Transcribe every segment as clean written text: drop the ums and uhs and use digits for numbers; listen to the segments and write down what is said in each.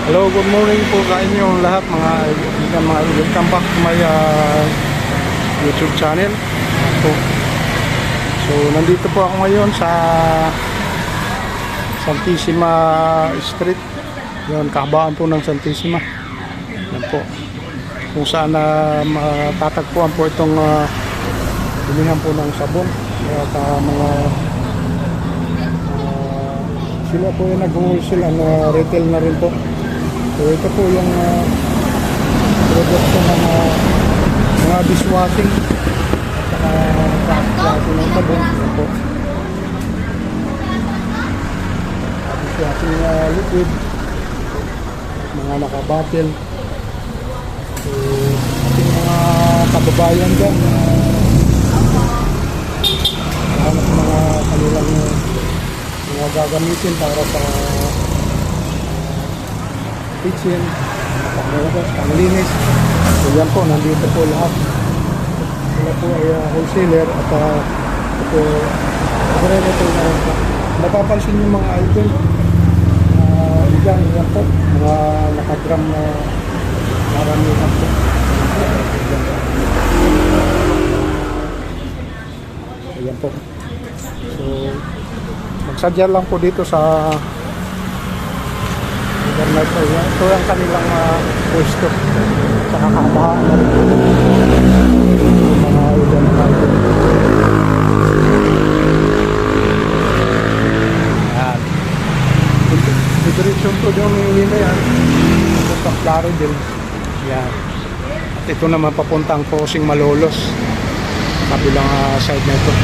Hello, good morning po sa inyo lahat mga welcome back to my YouTube channel. So nandito po ako ngayon sa Santissima Street. Yan, kahabaan po ng Santissima. Yan po. Kung saan matatagpuan po itong bilihan po ng sabon. At mga sila po yung nag-wholesale, retail na rin po. So ito po yung produkto ng mga dishwashing at klase ng sabon. Ito po. Dishwashing liquid, mga nakabatil. So ating mga kababayan dyan, mga kanilang mga gagamitin para sa kitchen, panglinis. So yan po, nandito po lahat. Sila po ay wholesaler at ito na napapansin yung mga item yan po, mga nakagram na maramihan po. Ayan po. So magsadya lang po dito sa lugar na ito. Ito ang kanilang pwesto sa kakabahan na rin mga ulan na ito. Yan. Diretso po yung hihina yan papuntang Plaridel. Yan. At ito naman papuntang Crossing Malolos, kabilang side na ito.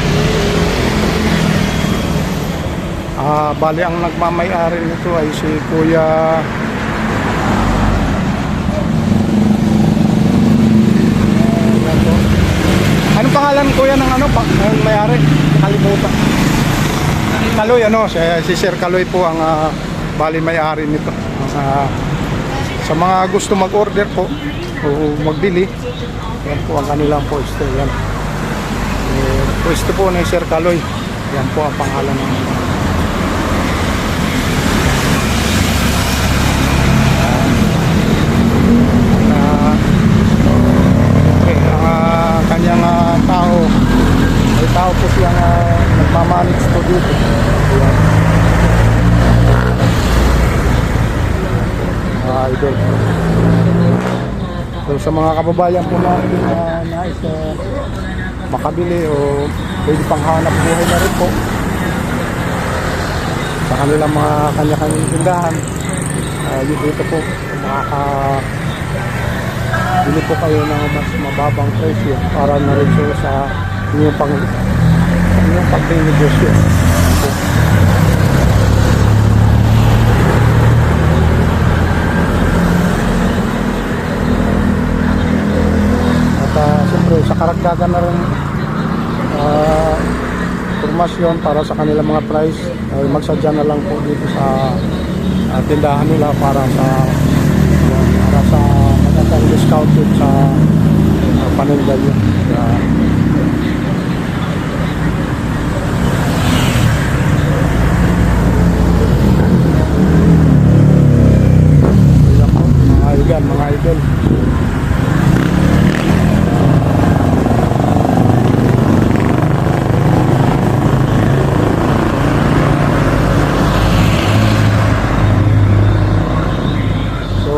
Bali ang nagmamay-ari nito ay si Kuya anong pangalan Kuya ng may-ari? Nakalimutan. Kaloy, si Sir Kaloy po ang bali may-ari nito. Sa mga gusto mag-order po o magbili, yan po ang kanilang pwesto. Yan. Pwesto po ni Sir Kaloy. Yan po ang pangalan ng kanyang tao. May tao po siyang nagmamanage po dito. Idol. So sa mga kababayan po natin na nais makabili o pwede pang hanap buhay na rin po sa kanilang mga kanya-kanyang tindahan, dito po bili po kayo ng mas mababang presyo para na rin sa inyong pag-negosyo. At siyempre sa karagdagan na rin informasyon para sa kanilang mga price, magsadya na lang po dito sa tindahan nila para sa magandang discounted sa paninda nyo. Mga idol.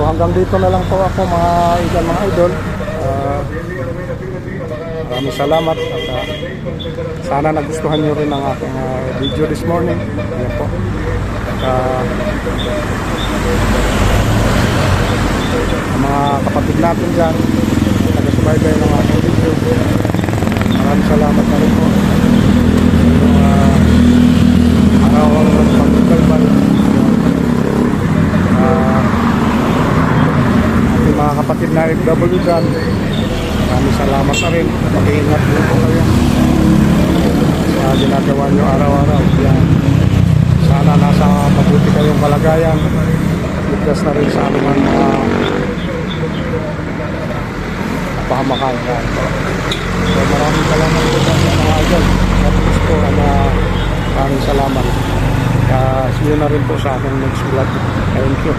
Hanggang dito na lang po ako mga idol. Maraming salamat at sana nagustuhan nyo rin ang aking video this morning. Ayan po. Ang mga kapatid natin dyan, taga-subaybay ng aking video, maraming salamat na rin po. Araw-araw ng pagsubaybay. Mga kapatid na FW dyan, maraming salamat na rin. Mag-iingat din po kayo sa ginagawa nyo araw-araw. Sana nasa mabuti kayong kalagayan, ligtas na rin sa anumang pahamakan. So maraming salamat po sa mga idol. Tapos po maraming salamat. See you na rin po sa aking next vlog. Thank you.